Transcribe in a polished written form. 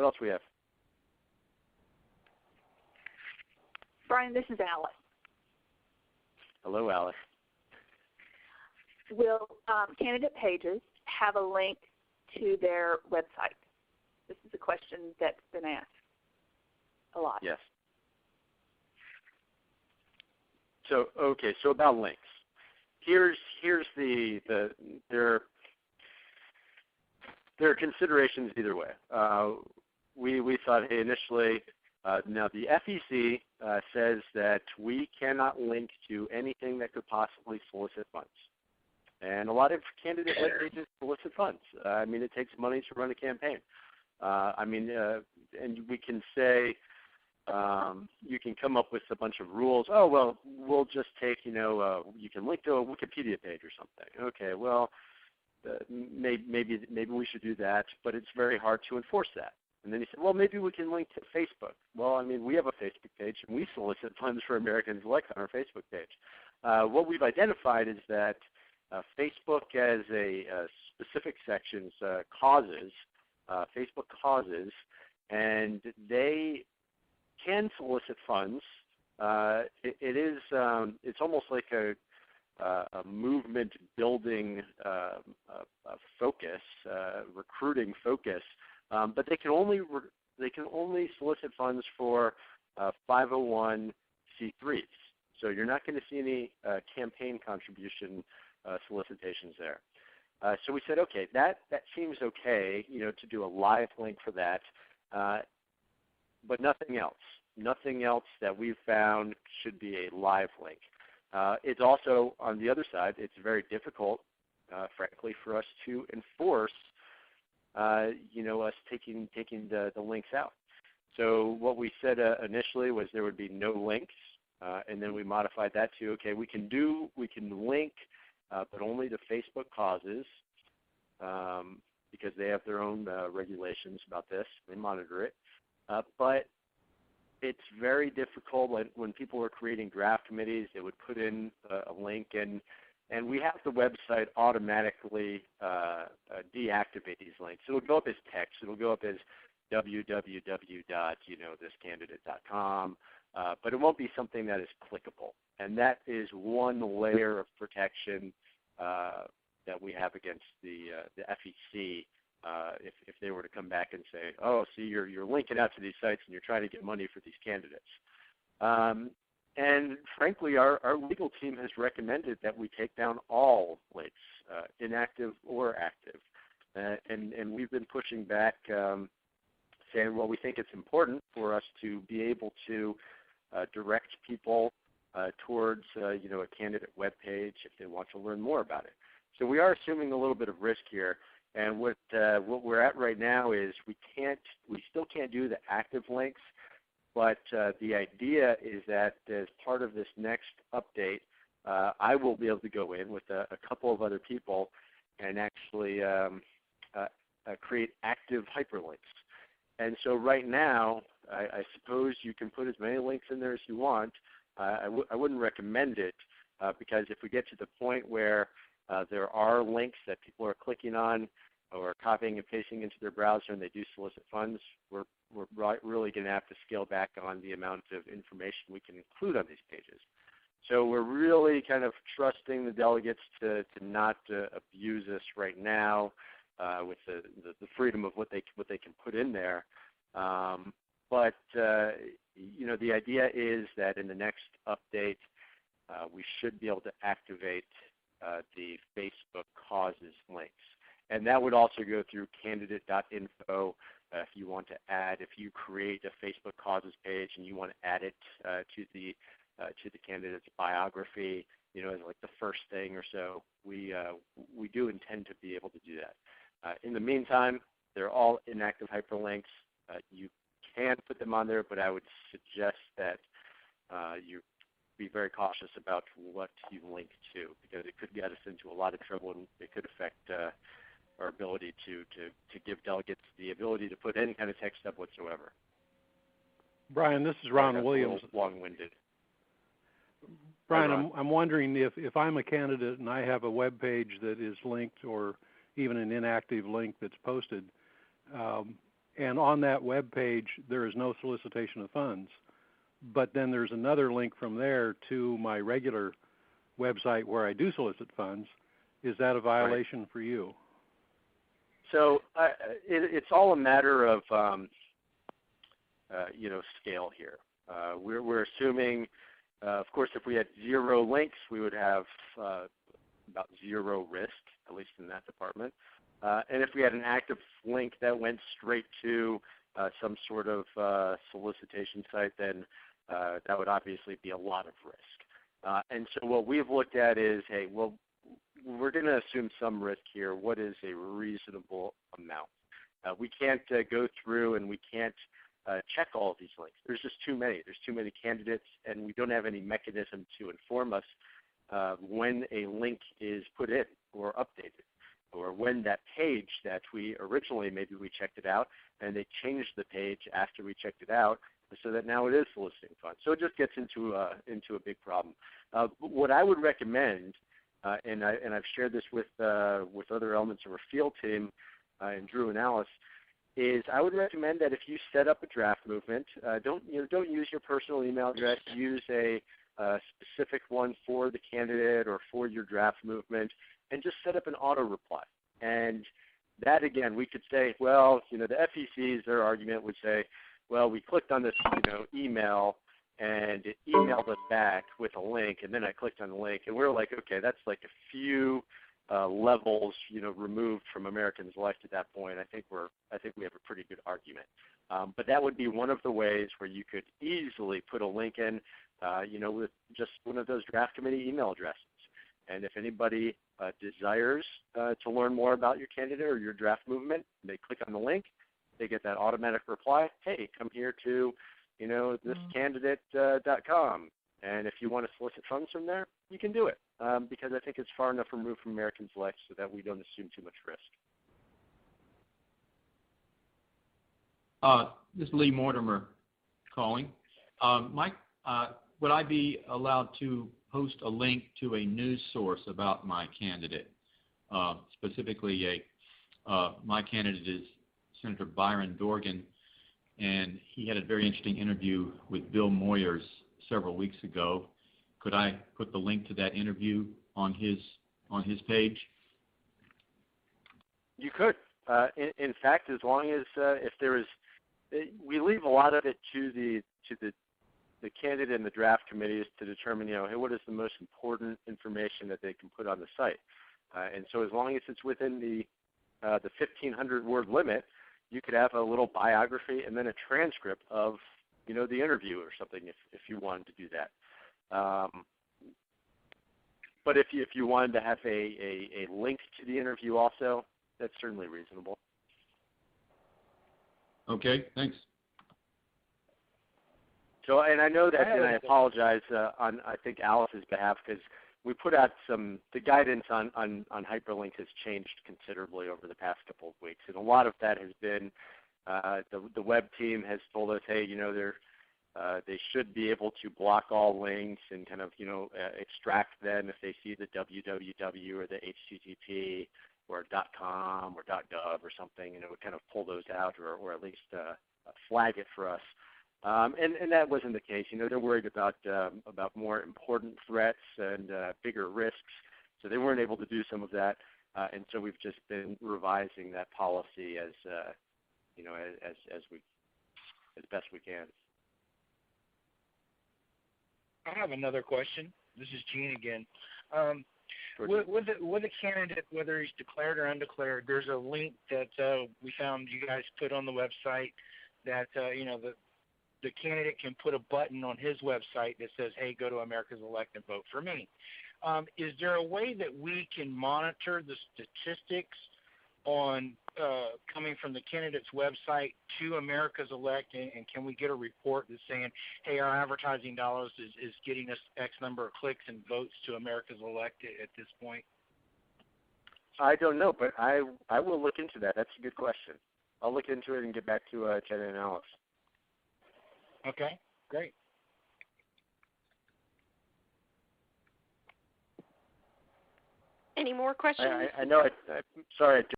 What else we have? Brian, this is Alice. Hello, Alice. Will candidate pages have a link to their website? This is a question that's been asked a lot. Yes. So about links. Here's there are considerations either way. We thought, hey, initially, now the FEC says that we cannot link to anything that could possibly solicit funds. And a lot of candidate web pages solicit funds. I mean, it takes money to run a campaign. And we can say, you can come up with a bunch of rules. Oh, well, we'll just take, you can link to a Wikipedia page or something. Okay, well, maybe we should do that, but it's very hard to enforce that. And then you say, well, maybe we can link to Facebook. Well, I mean, we have a Facebook page, and we solicit funds for Americans elect on our Facebook page. What we've identified is that Facebook has a specific sections, causes, Facebook causes, and they can solicit funds. It's almost like a movement building focus, recruiting focus, but they can only solicit funds for 501c3s. So you're not going to see any campaign contribution solicitations there. So we said, okay, that seems okay, to do a live link for that, but nothing else. Nothing else that we've found should be a live link. It's also, on the other side, it's very difficult, frankly, for us to enforce, us taking the links out. So what we said initially was there would be no links, and then we modified that to, okay, we can link, but only to Facebook causes, because they have their own regulations about this. They monitor it. But it's very difficult when people are creating draft committees. They would put in a link, and we have the website automatically deactivate these links. It'll go up as text. It'll go up as www.thiscandidate.com, but it won't be something that is clickable. And that is one layer of protection that we have against the FEC. If they were to come back and say, oh, see, you're linking out to these sites and you're trying to get money for these candidates. And frankly, our legal team has recommended that we take down all links, inactive or active. And we've been pushing back, saying, well, we think it's important for us to be able to direct people towards, a candidate web page if they want to learn more about it. So we are assuming a little bit of risk here. And what we're at right now is we still can't do the active links, but the idea is that as part of this next update, I will be able to go in with a couple of other people and actually create active hyperlinks. And so right now, I suppose you can put as many links in there as you want. I wouldn't recommend it because if we get to the point where there are links that people are clicking on or copying and pasting into their browser and they do solicit funds, we're really going to have to scale back on the amount of information we can include on these pages. So we're really kind of trusting the delegates to not abuse us right now with the freedom of what they can put in there. But the idea is that in the next update, we should be able to activate the Facebook causes links. And that would also go through candidate.info if you want to add, if you create a Facebook causes page and you want to add it to the candidate's biography, as like the first thing or so, we do intend to be able to do that. In the meantime, they're all inactive hyperlinks. You can put them on there, but I would suggest that you be very cautious about what you link to, because it could get us into a lot of trouble and it could affect our ability to give delegates the ability to put any kind of text up whatsoever. Brian, this is Ron Williams. Long-winded. Brian, I'm wondering if I'm a candidate and I have a web page that is linked or even an inactive link that's posted, and on that web page there is no solicitation of funds. But then there's another link from there to my regular website where I do solicit funds. Is that a violation for you? So it's all a matter of scale here. We're assuming, of course, if we had 0 links, we would have about 0 risk, at least in that department. And if we had an active link that went straight to some sort of solicitation site, then that would obviously be a lot of risk. And so what we've looked at is, hey, well, we're going to assume some risk here. What is a reasonable amount? We can't go through and we can't check all of these links. There's just too many. There's too many candidates, and we don't have any mechanism to inform us when a link is put in or updated, or when that page that we originally, maybe we checked it out, and they changed the page after we checked it out, so that now it is soliciting funds. So it just gets into a big problem. What I would recommend, and I've shared this with other elements of our field team, and Drew and Alice, is I would recommend that if you set up a draft movement, don't use your personal email address. Use a specific one for the candidate or for your draft movement, and just set up an auto reply. And that, again, we could say, well, the FECs, their argument would say, well, we clicked on this, email, and it emailed us back with a link, and then I clicked on the link, and we're like, okay, that's like a few levels, removed from Americans' Life at that point. I think we have a pretty good argument. But that would be one of the ways where you could easily put a link in, with just one of those draft committee email addresses. And if anybody desires to learn more about your candidate or your draft movement, they click on the link, they get that automatic reply, hey, come here to, thiscandidate.com. And if you want to solicit funds from there, you can do it, because I think it's far enough removed from Americans' Life so that we don't assume too much risk. This is Lee Mortimer calling. Mike, would I be allowed to post a link to a news source about my candidate? Specifically, my candidate is Senator Byron Dorgan, and he had a very interesting interview with Bill Moyers several weeks ago. Could I put the link to that interview on his page? You could. In fact, as long as if there is, we leave a lot of it to the candidate and the draft committees to determine, hey, what is the most important information that they can put on the site. And so as long as it's within the 1,500 word limit, you could have a little biography and then a transcript of, the interview or something if you wanted to do that. But if you wanted to have a link to the interview also, that's certainly reasonable. Okay, thanks. So, and I know that, and I apologize on, I think, Alice's behalf, because we put out the guidance on hyperlinks has changed considerably over the past couple of weeks. And a lot of that has been, the web team has told us, hey, they should be able to block all links and kind of, extract them if they see the www or the http or .com or .gov or something, kind of pull those out or at least flag it for us. And that wasn't the case. They're worried about more important threats and bigger risks, so they weren't able to do some of that. And so we've just been revising that policy as best we can. I have another question. This is Gene again. With a candidate, whether he's declared or undeclared, there's a link that we found you guys put on the website that the candidate can put a button on his website that says, hey, go to America's Elect and vote for me. Is there a way that we can monitor the statistics on coming from the candidate's website to America's Elect, and can we get a report that's saying, hey, our advertising dollars is getting us X number of clicks and votes to America's Elect at this point? I don't know, but I will look into that. That's a good question. I'll look into it and get back to Jenna and Alice. Okay, great. Any more questions? I know. I'm sorry.